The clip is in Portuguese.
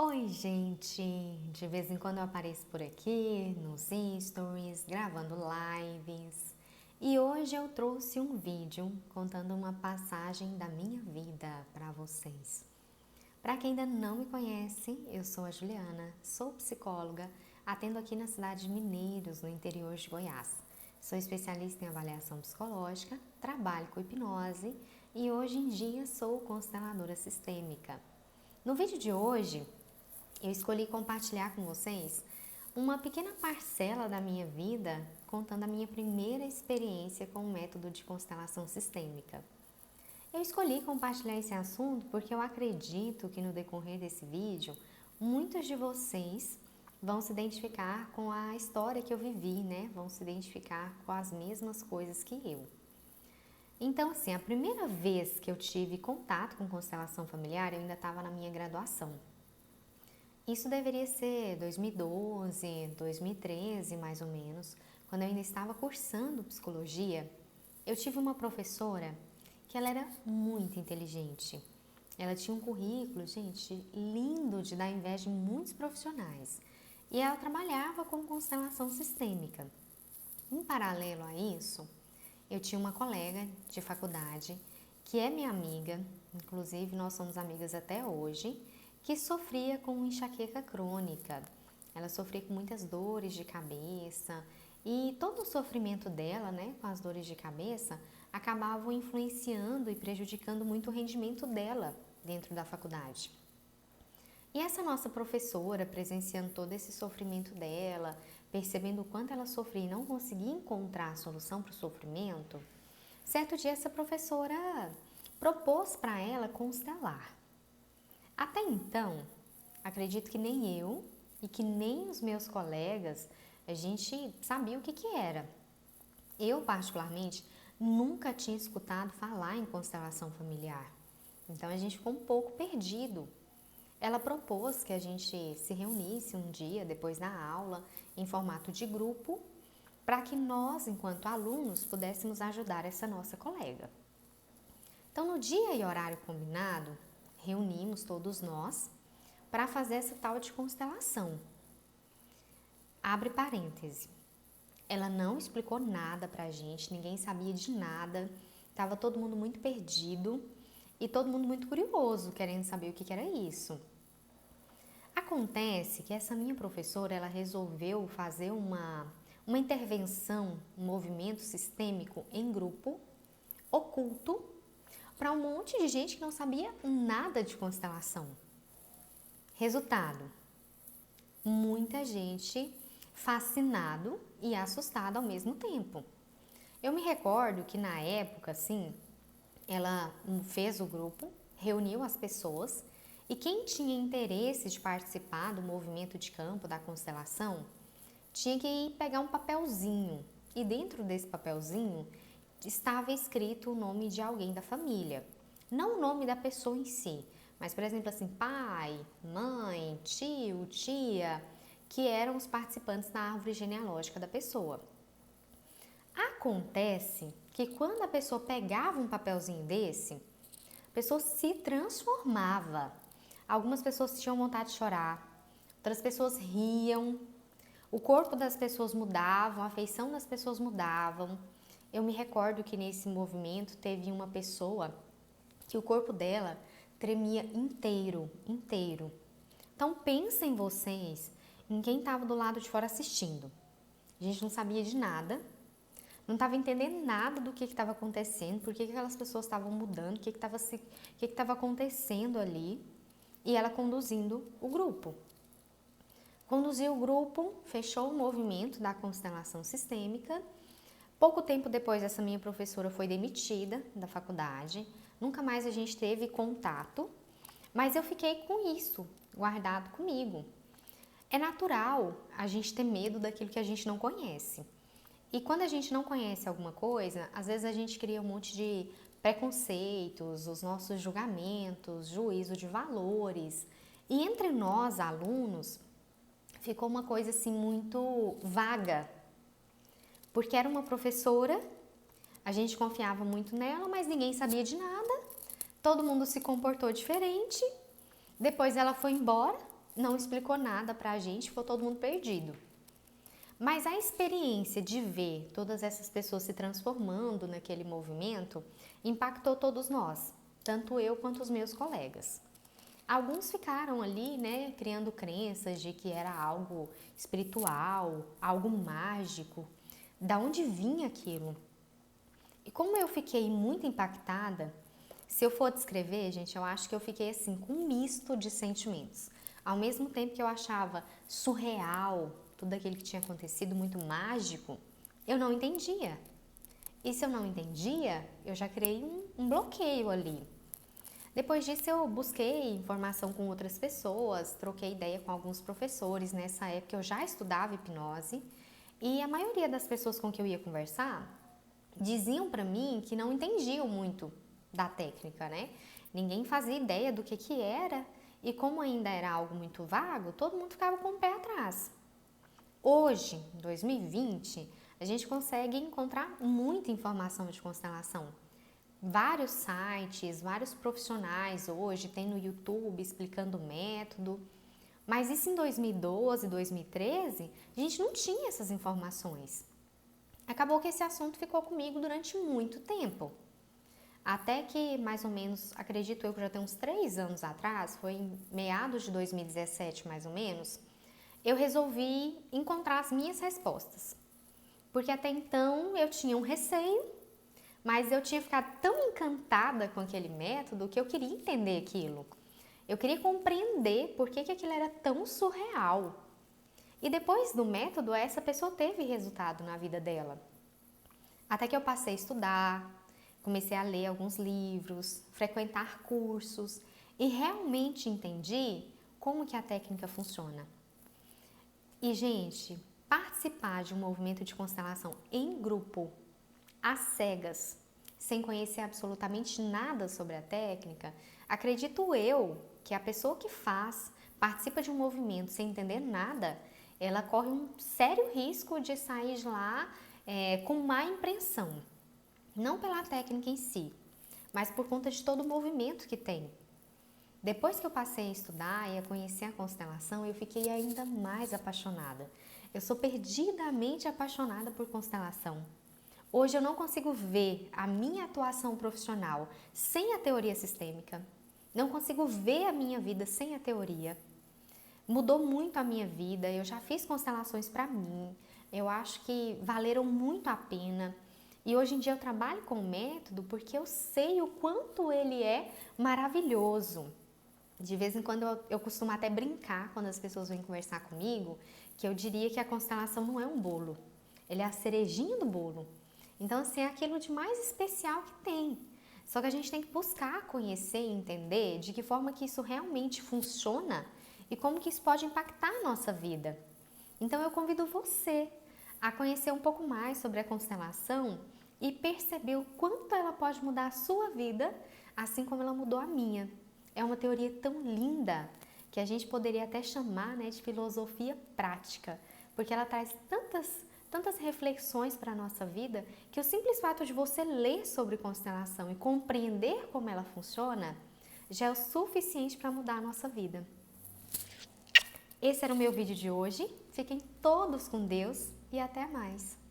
Oi, gente! De vez em quando eu apareço por aqui, nos stories, gravando lives. E hoje eu trouxe um vídeo contando uma passagem da minha vida para vocês. Para quem ainda não me conhece, eu sou a Juliana, sou psicóloga, atendo aqui na cidade de Mineiros, no interior de Goiás. Sou especialista em avaliação psicológica, trabalho com hipnose e hoje em dia sou consteladora sistêmica. No vídeo de hoje, eu escolhi compartilhar com vocês uma pequena parcela da minha vida contando a minha primeira experiência com o método de constelação sistêmica. Eu escolhi compartilhar esse assunto porque eu acredito que no decorrer desse vídeo, muitos de vocês vão se identificar com a história que eu vivi, né? Vão se identificar com as mesmas coisas que eu. Então, assim, a primeira vez que eu tive contato com constelação familiar, eu ainda estava na minha graduação. Isso deveria ser 2012, 2013, mais ou menos, quando eu ainda estava cursando psicologia. Eu tive uma professora que ela era muito inteligente. Ela tinha um currículo, gente, lindo de dar inveja em muitos profissionais. E ela trabalhava com constelação sistêmica. Em paralelo a isso, eu tinha uma colega de faculdade que é minha amiga, inclusive nós somos amigas até hoje, que sofria com enxaqueca crônica. Ela sofria com muitas dores de cabeça e todo o sofrimento dela, né, com as dores de cabeça, acabavam influenciando e prejudicando muito o rendimento dela dentro da faculdade. E essa nossa professora, presenciando todo esse sofrimento dela, percebendo o quanto ela sofria e não conseguia encontrar a solução para o sofrimento, certo dia essa professora propôs para ela constelar. Até então, acredito que nem eu e que nem os meus colegas, a gente sabia o que era. Eu, particularmente, nunca tinha escutado falar em constelação familiar. Então, a gente ficou um pouco perdido. Ela propôs que a gente se reunisse um dia depois da aula, em formato de grupo, para que nós, enquanto alunos, pudéssemos ajudar essa nossa colega. Então, no dia e horário combinado, reunimos todos nós para fazer essa tal de constelação. Abre parêntese. Ela não explicou nada pra gente, ninguém sabia de nada, estava todo mundo muito perdido e todo mundo muito curioso, querendo saber o que era isso. Acontece que essa minha professora, ela resolveu fazer uma intervenção, um movimento sistêmico em grupo, oculto, para um monte de gente que não sabia nada de constelação. Resultado, muita gente fascinado e assustado ao mesmo tempo. Eu me recordo que na época, assim, ela fez o grupo, reuniu as pessoas e quem tinha interesse de participar do movimento de campo da constelação tinha que ir pegar um papelzinho e dentro desse papelzinho estava escrito o nome de alguém da família. Não o nome da pessoa em si, mas, por exemplo, assim, pai, mãe, tio, tia, que eram os participantes da árvore genealógica da pessoa. Acontece que quando a pessoa pegava um papelzinho desse, a pessoa se transformava. Algumas pessoas tinham vontade de chorar, outras pessoas riam, o corpo das pessoas mudava, a feição das pessoas mudavam. Eu me recordo que nesse movimento teve uma pessoa que o corpo dela tremia inteiro. Então pensem vocês em quem estava do lado de fora assistindo. A gente não sabia de nada, não estava entendendo nada do que estava acontecendo, por que aquelas pessoas estavam mudando, o que estava acontecendo ali, e ela conduzindo o grupo. Conduziu o grupo, fechou o movimento da constelação sistêmica. Pouco tempo depois, essa minha professora foi demitida da faculdade, nunca mais a gente teve contato, mas eu fiquei com isso guardado comigo. É natural a gente ter medo daquilo que a gente não conhece. E quando a gente não conhece alguma coisa, às vezes a gente cria um monte de preconceitos, os nossos julgamentos, juízo de valores. E entre nós, alunos, ficou uma coisa assim muito vaga. Porque era uma professora, a gente confiava muito nela, mas ninguém sabia de nada. Todo mundo se comportou diferente. Depois ela foi embora não explicou nada pra gente, ficou todo mundo perdido. Mas a experiência de ver todas essas pessoas se transformando naquele movimento impactou todos nós, tanto eu quanto os meus colegas. Alguns ficaram ali, né, criando crenças de que era algo espiritual, algo mágico. Da onde vinha aquilo? E como eu fiquei muito impactada, se eu for descrever, gente, eu acho que eu fiquei assim com um misto de sentimentos. Ao mesmo tempo que eu achava surreal tudo aquilo que tinha acontecido, muito mágico, eu não entendia. E se eu não entendia, eu já criei um bloqueio ali. Depois disso eu busquei informação com outras pessoas, troquei ideia com alguns professores. Nessa época eu já estudava hipnose e a maioria das pessoas com que eu ia conversar diziam para mim que não entendiam muito da técnica, né? Ninguém fazia ideia do que era e como ainda era algo muito vago, todo mundo ficava com o pé atrás. Hoje, em 2020, a gente consegue encontrar muita informação de constelação. Vários sites, vários profissionais hoje tem no YouTube explicando o método. Mas isso em 2012, 2013, a gente não tinha essas informações. Acabou que esse assunto ficou comigo durante muito tempo. Até que, mais ou menos, acredito eu que já tem uns 3 anos atrás, foi em meados de 2017 mais ou menos, eu resolvi encontrar as minhas respostas. Porque até então eu tinha um receio, mas eu tinha ficado tão encantada com aquele método que eu queria entender aquilo. Eu queria compreender por que aquilo era tão surreal. E depois do método, essa pessoa teve resultado na vida dela. Até que eu passei a estudar, comecei a ler alguns livros, frequentar cursos e realmente entendi como que a técnica funciona. E, gente, participar de um movimento de constelação em grupo, às cegas, sem conhecer absolutamente nada sobre a técnica, acredito eu que a pessoa que participa de um movimento sem entender nada, ela corre um sério risco de sair de lá com má impressão. Não pela técnica em si, mas por conta de todo o movimento que tem. Depois que eu passei a estudar e a conhecer a constelação, eu fiquei ainda mais apaixonada. Eu sou perdidamente apaixonada por constelação. Hoje eu não consigo ver a minha atuação profissional sem a teoria sistêmica. Não consigo ver a minha vida sem a teoria. Mudou muito a minha vida, eu já fiz constelações para mim. Eu acho que valeram muito a pena. E hoje em dia eu trabalho com o método porque eu sei o quanto ele é maravilhoso. De vez em quando eu costumo até brincar quando as pessoas vêm conversar comigo, que eu diria que a constelação não é um bolo, ele é a cerejinha do bolo. Então, assim, é aquilo de mais especial que tem. Só que a gente tem que buscar conhecer e entender de que forma que isso realmente funciona e como que isso pode impactar a nossa vida. Então, eu convido você a conhecer um pouco mais sobre a constelação e perceber o quanto ela pode mudar a sua vida, assim como ela mudou a minha. É uma teoria tão linda que a gente poderia até chamar, né, de filosofia prática, porque ela traz tantas reflexões para a nossa vida que o simples fato de você ler sobre constelação e compreender como ela funciona já é o suficiente para mudar a nossa vida. Esse era o meu vídeo de hoje. Fiquem todos com Deus e até mais!